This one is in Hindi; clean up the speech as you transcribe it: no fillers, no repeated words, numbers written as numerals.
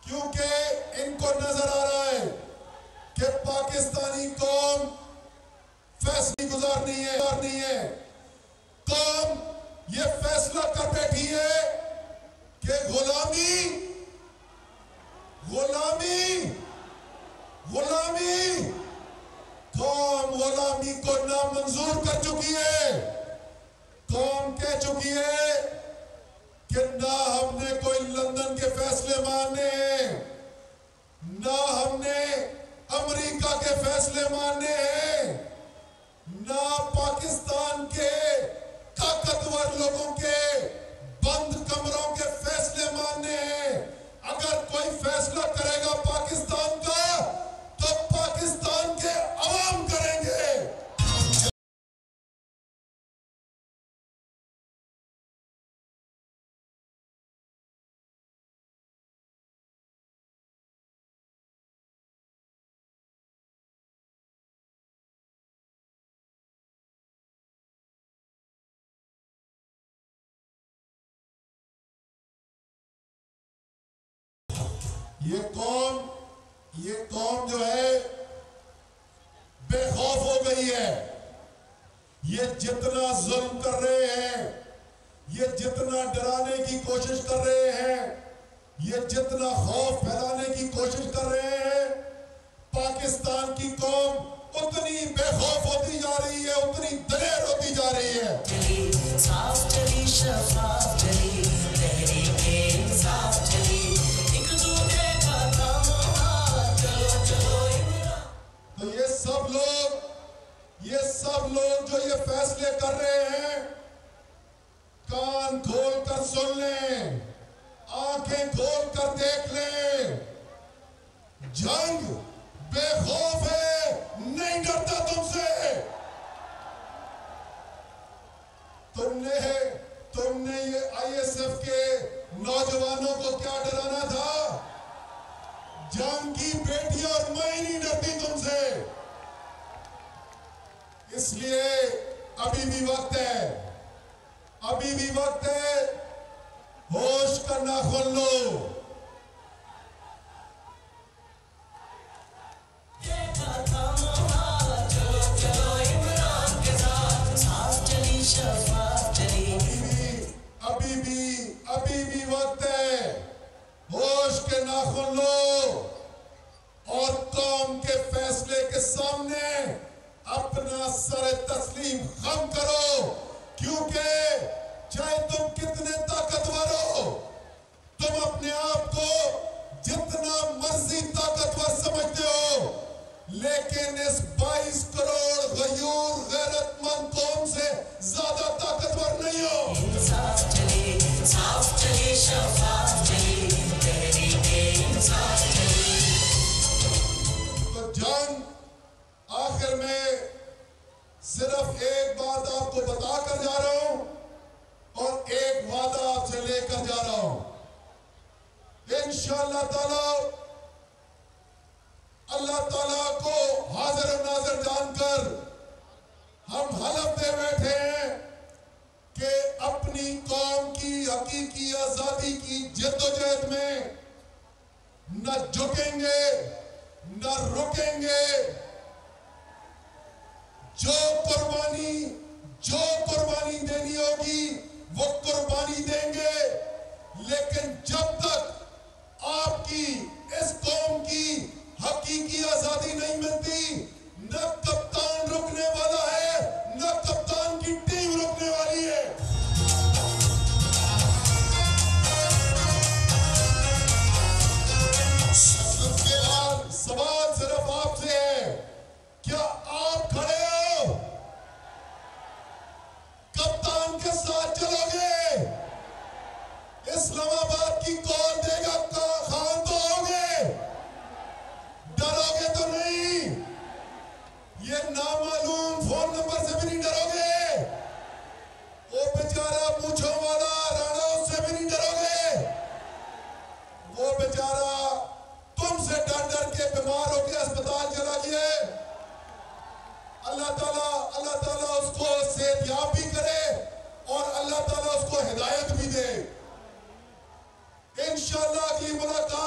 क्योंकि इनको नजर आ रहा है कि पाकिस्तानी कौम फैसले गुजारनी है। कौम ये फैसला कर बैठी है कि गुलामी कौम गुलामी को नामंजूर कर चुकी है। कौम कह चुकी है कि ना हमने कोई लंदन के फैसले माने हैं, ना हमने अमेरिका के फैसले माने हैं, ना पाकिस्तान के ताकतवर लोगों के बंद कमरों के फैसले माने हैं। अगर कोई फैसला करेगा पाकिस्तान का तो पाकिस्तान के अवाम करेंगे। ये कौम जो है बेखौफ हो गई है। ये जितना जुल्म कर रहे हैं, ये जितना डराने की कोशिश कर रहे हैं, ये जितना खौफ फैलाने की कोशिश कर रहे हैं, पाकिस्तान की कौम उतनी बेखौफ होती जा रही है, उतनी दलेर होती जा रही है। साफ चली शफाफ चली तो ये सब लोग जो ये फैसले कर रहे हैं, कान खोल कर सुन लें, आंखें खोल कर देख लें। जंग बेखौफ है, नहीं डरता तुमसे। तुमने ये आईएसएफ के नौजवानों को क्या डराना था? जंग की बेटियां और मैं नहीं डरती तुमसे। इसलिए अभी भी वक्त है, होश का नाखून लो। अभी भी वक्त है, होश के नाखून लो और कौम के फैसले के सामने अपना सर तस्लीम खम करो। क्योंकि चाहे तुम कितने ताकतवर हो, तुम अपने आप को जितना मर्जी ताकतवर समझते हो, लेकिन इस 22 करोड़ गयूर गैरतमंद कौम से ज्यादा ताकतवर नहीं हो। साफ चली शफाफ चली तो जंग आखिर में सिर्फ एक बात आपको बताकर जा रहा हूं और एक वादा आपसे लेकर जा रहा हूं। इंशाअल्लाह ताला अल्लाह ताला को हाजिर और नाज़िर जानकर हम हलफ दे बैठे हैं कि अपनी कौम की हकीकी आजादी की जद्दोजहद में न झुकेंगे न रुकेंगे। जो कुर्बानी देनी होगी वो कुर्बानी देंगे, लेकिन जब तक आपकी इस कौम की हकीकी आजादी नहीं मिलती, न कप्तान रुकने वाला है, न कप्तान की टीम रुकने वाली है। सवाल सिर्फ आपसे है, क्या आप खड़े हो? कप्तान के साथ चलोगे? इस्लामाबाद की कॉल देगा खान तो होगे? डरोगे तो नहीं? ये नामालूम फोन नंबर से भी नहीं डरोगे? वो बेचारा पूछो वाला राणा, उससे भी नहीं डरोगे? वो बेचारा तुमसे डर के बीमार होकर अस्पताल चला गया। अल्लाह ताला उसको सेहतयाब भी करे और अल्लाह ताला उसको हिदायत भी दे। इंशाअल्लाह अगली मुलाकात